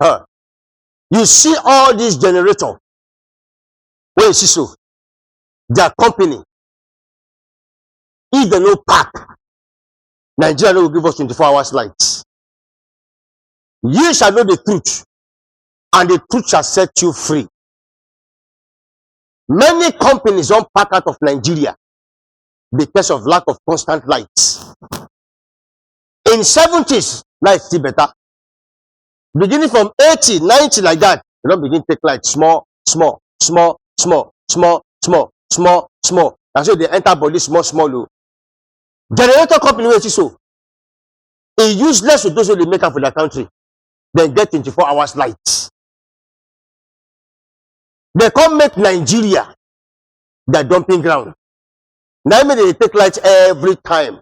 Huh. You see all these generators. Where you see so? Their company. If they no pack, Nigeria no will give us 24 hours lights. Ye shall know the truth, and the truth shall set you free. Many companies don't pack out of Nigeria because of lack of constant lights. In 70s, lights still better. Beginning from 80, 90 like that, they don't begin to take light small. That's why they enter body small. Generator company wey see so. It useless to those who they make up for their country. Then get 24 hours lights. They can't make Nigeria their dumping ground. Now they take lights every time.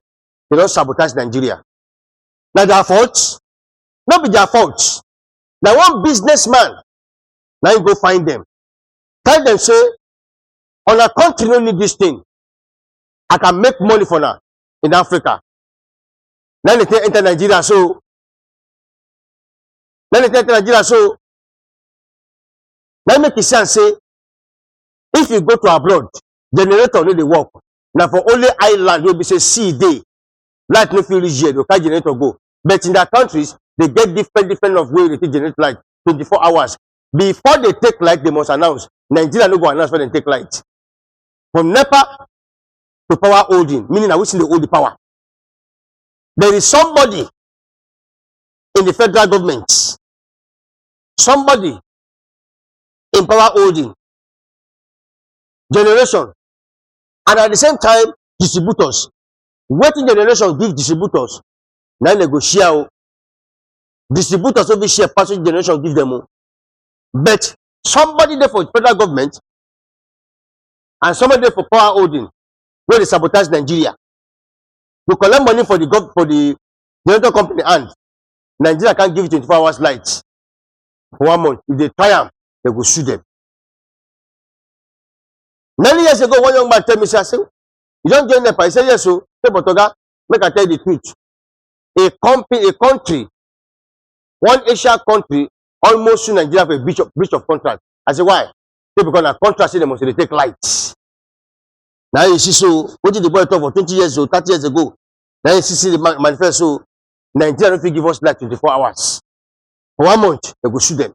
They don't sabotage Nigeria. Now their fault? Not be their fault. Now one businessman, now you go find them. Tell them, say, on a country no need this thing. I can make money for now in Africa. Now they take enter Nigeria, so. Now they take Nigeria, so. Now make it say, if you go to abroad, generator need the work. Now for only island, you'll be say sea day. Light no feel reach here, they carry generator go. But in their countries, they get different of way they take generate light 24 hours. Before they take light, they must announce. Nigeria no go announce when they take light. From NEPA to power holding, meaning I wish they hold the power. There is somebody in the federal government, somebody in power holding, generation, and at the same time, distributors. Waiting generation give distributors. Now they go share. Distributors will be share, passage generation give them. But somebody there for federal government and somebody there for power holding, where they sabotage Nigeria. We collect money for the generator company and Nigeria can't give 24 hours lights for 1 month. If they try them, they will sue them. Many years ago, one young man tell me, say, you don't join NEPA. I said, yes, so, Botoga, make I tell you the truth. A country, one Asian country, almost sue Nigeria for a breach of contract. I said, why? Because a contract say they must take lights. Now you see, so, what did the boy talk for 20 years ago, 30 years ago? Now you see the manifesto, Nigeria don't give us light 24 hours. For 1 month, they go sue them.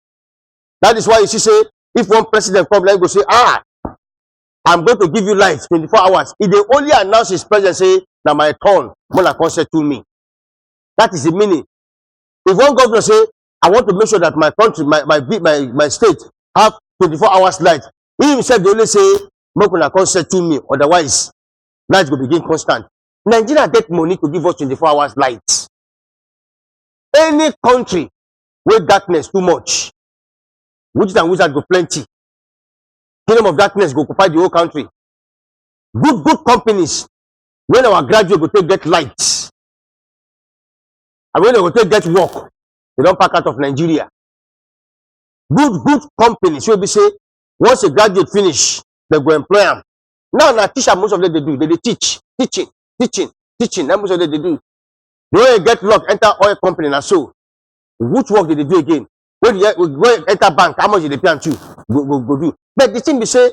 That is why you see, say, if one president come, like go say, I'm going to give you light 24 hours. If they only announce his president, say, now my turn, Mona concert to me. That is the meaning. If one governor say, I want to make sure that my country, my state, have 24 hours light, he himself, they only say, Mona concert to me. Otherwise, light will begin constant. Nigeria get money to give us 24 hours light. Any country where darkness too much, witches and wizards go plenty. Kingdom of darkness go occupy the whole country. Good companies, when our graduates go take get lights, and when they go take get work, they don't pack out of Nigeria. Good companies will be say, once a graduate finish, they go employ them. Now teacher, most of them they do. They teach. That most of them they do. They get luck, enter oil company and so. Which work did they do again? When you go enter bank, how much did they pay to go do? But the thing be say,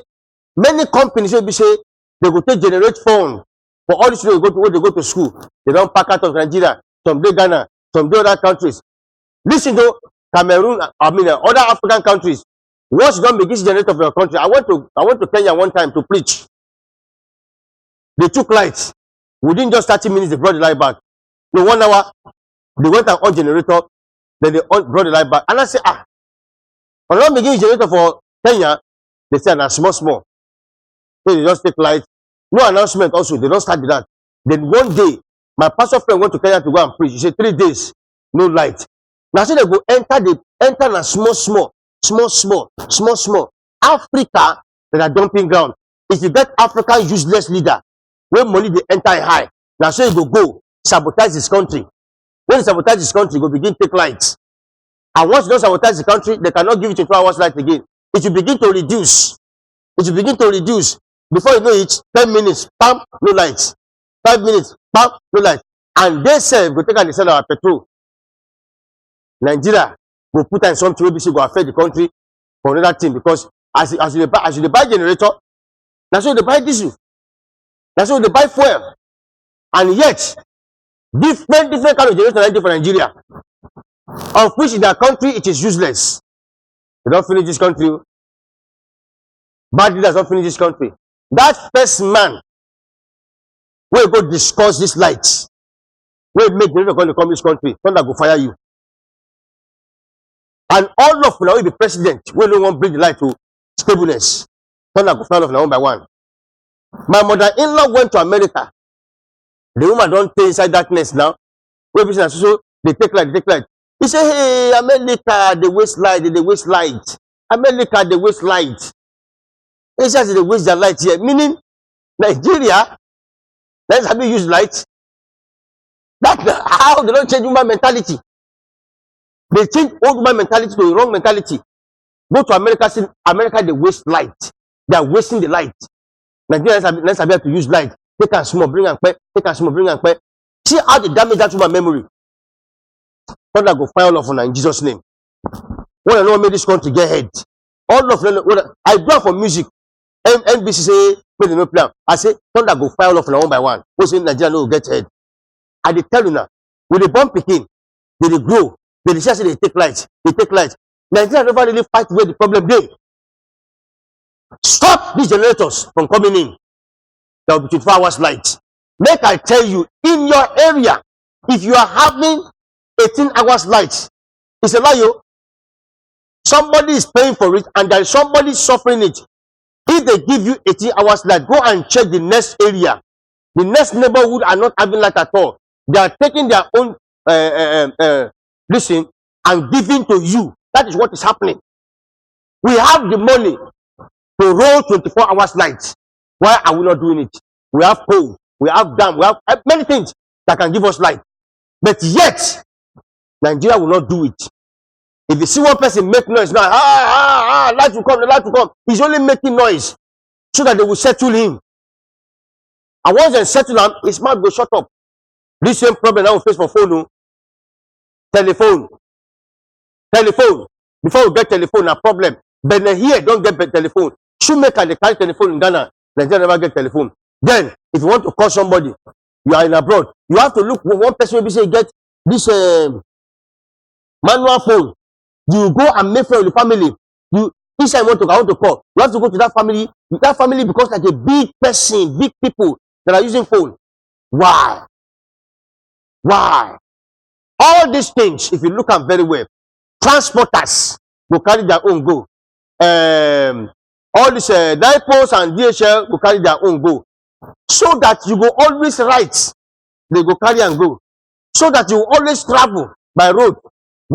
many companies will be say, they go take generate phone for all these people when they go to school. They don't pack out of Nigeria, some day Ghana, some day other countries. Listen to Cameroon, other African countries. Once you don't begin to generate of your country, I went to Kenya one time to preach. They took lights. Within just 30 minutes, they brought the light back. In 1 hour, they went and on generator, then they brought the light back. And I say, when I begin generator for Kenya, they say, small. So they just take light. No announcement also, they don't start with that. Then one day, my pastor friend went to Kenya to go and preach. He said, 3 days, no light. Now say they go enter na small. Africa, that are dumping ground. If you get African useless leader, when money they enter high, now so you go sabotage this country. When you sabotage this country, you go begin take lights. And once you don't sabotage the country, they cannot give you 24 hours light again. It will begin to reduce. Before you know it, 10 minutes, pump, no lights. 5 minutes, pump, no lights. And they say, go take and they sell our petrol. Nigeria, go put in something wey be say go affect the country for another thing, because as you dey buy generator, na so they buy diesel, na so they buy fuel, and yet different kind of generator like for Nigeria, of which in their country it is useless. They don't finish this country. Bad leaders don't finish this country. That first man will go discuss this light, will make generator going to come this country, thunder go fire you. And all of now will be president, will no one bring the light to stableness. Thunder go fire off now one by one. My mother-in-law went to America. The woman don't stay inside darkness now. Where people so they take light, they take light. He say, hey, America, the waste light, the waste light. America, the waste light. He says they waste their light here. Meaning, Nigeria, let's have you use light. That's how they don't change human mentality. They change old human mentality to the wrong mentality. Go to America, see America, they waste light. They are wasting the light. Nigeria, let's have to use light. Take a small, bring and pay. Take a small, bring and pay. See how they damage that human memory. Thunder go fire all of them in Jesus' name. When I know make this country get head. All of them, I go for music. NBC say, make them no plan. I say, thunder go fire all of them one by one. Who say Nigeria no get head? I dey tell you now, with the bomb picking, they grow. They say they take light. They take light. Nigeria never really fight where the problem dey. Stop these generators from coming in. There will be 24 hours light. Make I tell you, in your area, if you are having 18 hours light, it's a lie. Somebody is paying for it and there is somebody suffering it. If they give you 18 hours light, go and check the next area. The next neighborhood are not having light at all. They are taking their own listen and giving to you. That is what is happening. We have the money to roll 24 hours light. Why are we not doing it? We have coal, we have dam, we have many things that can give us light. But yet, Nigeria will not do it. If you see one person make noise now, light will come, the light will come. He's only making noise so that they will settle him. And once they settle him, his mouth will shut up. This same problem that we face for phone, telephone. Before we get telephone, a problem. But here don't get telephone. Shoemaker they carry telephone in Ghana. Nigeria never get telephone. Then, if you want to call somebody, you are in abroad, you have to look. One person will be say get this manual phone. You go and make friends with the family. You each time I want to call, you have to go to that family. That family becomes like a big person, big people that are using phone. Why? All these things, if you look at very well, transporters will carry their own go. All these Dipos and DHL will carry their own go. So that you go always right. They go carry and go. So that you always travel by road.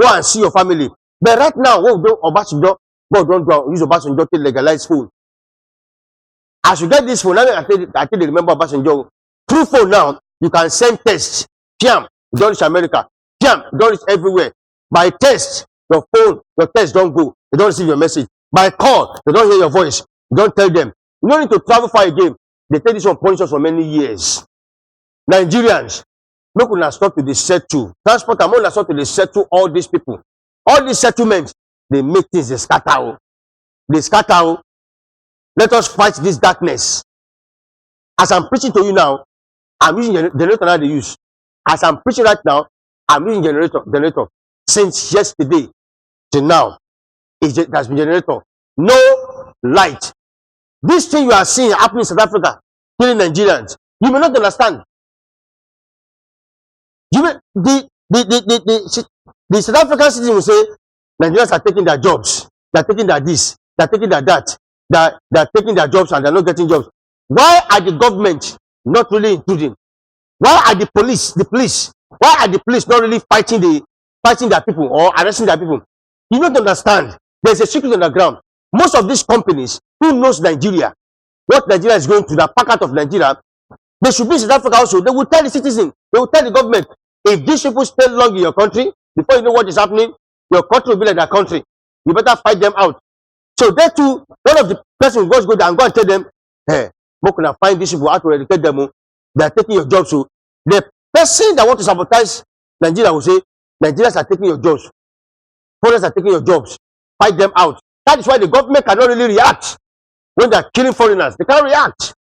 Go and see your family. But right now, what we do Obasanjo, God don't use Obasanjo to legalize phone. As you get this phone, I think they remember Obasanjo. Through phone now, you can send tests. Jam, you don't reach America. Jam, you don't reach everywhere. By text, your phone, your text don't go. They don't receive your message. By call, they don't hear your voice. You don't tell them. You don't need to travel far again. They take this one punish for many years. Nigerians, look when I start to the settle. Transport, I'm going to start to the settle all these people. All these settlements, they make things, they scatter. They scatter. Let us fight this darkness. As I'm preaching to you now, I'm using generator now they use. As I'm preaching right now, I'm using generator. Since yesterday till now, it has been generator. No light. This thing you are seeing happening in South Africa, killing Nigerians, you may not understand. You may, the South African citizens will say, Nigerians are taking their jobs, they're taking their this, they're taking their that, they're taking their jobs and they're not getting jobs. Why are the government not really including? Why are the police, why are the police not really fighting their people or arresting their people? You don't understand. There's a secret on the ground. Most of these companies who knows Nigeria, what Nigeria is going to, the packet of Nigeria, they should be in South Africa also. They will tell the citizen, they will tell the government, if these people stay long in your country, before you know what is happening, your country will be like their country. You better fight them out. So they too, one of the person will go there and go and tell them, hey, we're going to find these people out to eradicate them. They are taking your jobs. So the person that want to sabotage Nigeria will say, Nigerians are taking your jobs. Foreigners are taking your jobs. Fight them out. That is why the government cannot really react when they are killing foreigners. They can't react.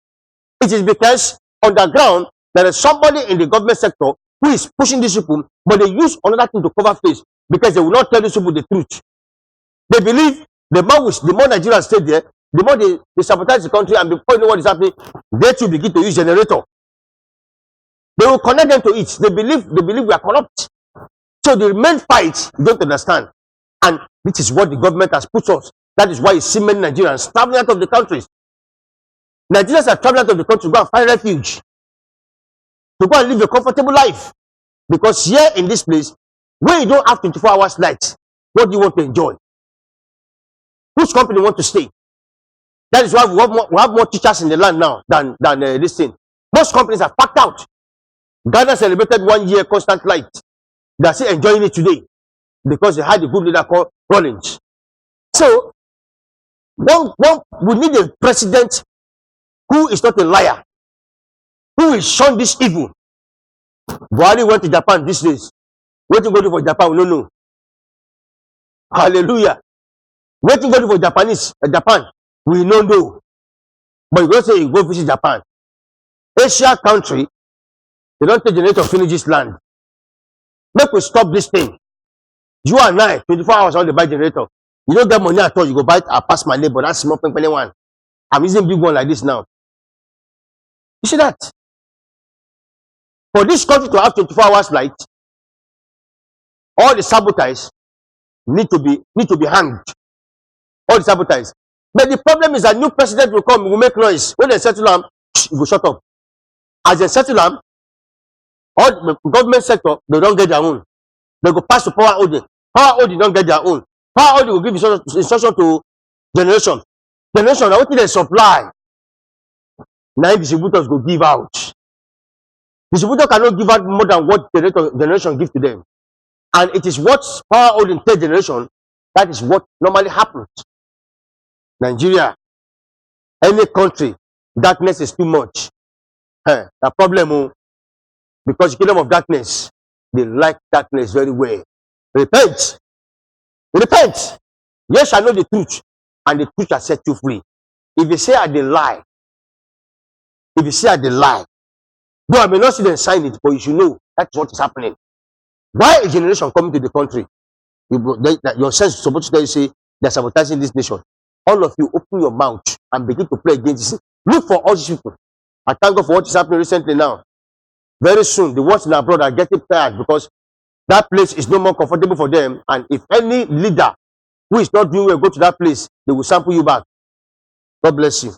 It is because on the ground there is somebody in the government sector who is pushing these people, but they use another thing to cover face because they will not tell these people the truth. They believe the more Nigerians stay there, the more they sabotage the country, and before you know what is happening, they too begin to use generator. They will connect them to it. They believe we are corrupt. So the main fight, you don't understand. And this is what the government has put us. That is why you see many Nigerians traveling out of the countries. Nigerians are traveling out of the country to go and find refuge, to go and live a comfortable life. Because here in this place, where you don't have 24 hours light, what do you want to enjoy? Which company want to stay? That is why we have more teachers in the land now than this thing. Most companies are packed out. Ghana celebrated 1 year constant light. They are still enjoying it today because they had a good leader called Rollins. So, we need a president who is not a liar, who will shun this evil. Buhari went to Japan these days. What you go to for Japan? We don't know. Hallelujah. What you go to for Japan? We don't know. But you go say you go visit Japan. Asia country, they don't take generator to finish this land. Make we stop this thing. You and I, 24 hours on the buy generator. You don't get money at all. You go buy it. I pass my neighbor. That's small penny one. I'm using big one like this now. You see that? For this country to have 24 hours light, all the saboteurs need to be hanged. All the saboteurs. But the problem is that new president will come, will make noise. When they settle them, you go shut up. As they settle them, all the government sector, they don't get their own. They go pass to power holding. Power holding don't get their own. Power holding will give instruction to generation. Generation, now what they supply? 9 distributors go give out. Distributor cannot give out more than what generation give to them. And it is what power holding third generation, that is what normally happens. Nigeria, any country, darkness is too much. The problem, because the kingdom of darkness, they like darkness very well. Repent. Repent. Yes, shall know the truth, and the truth shall set you free. If you say I dey lie, though I may not see them sign it, but you should know that's what is happening. Why a generation coming to the country? Your sense is supposed to tell you, say, they're sabotaging this nation. All of you open your mouth and begin to play against this. Look for all these people. I thank God for what is happening recently now. Very soon, the ones in abroad are getting tired because that place is no more comfortable for them. And if any leader who is not doing well go to that place, they will sample you back. God bless you.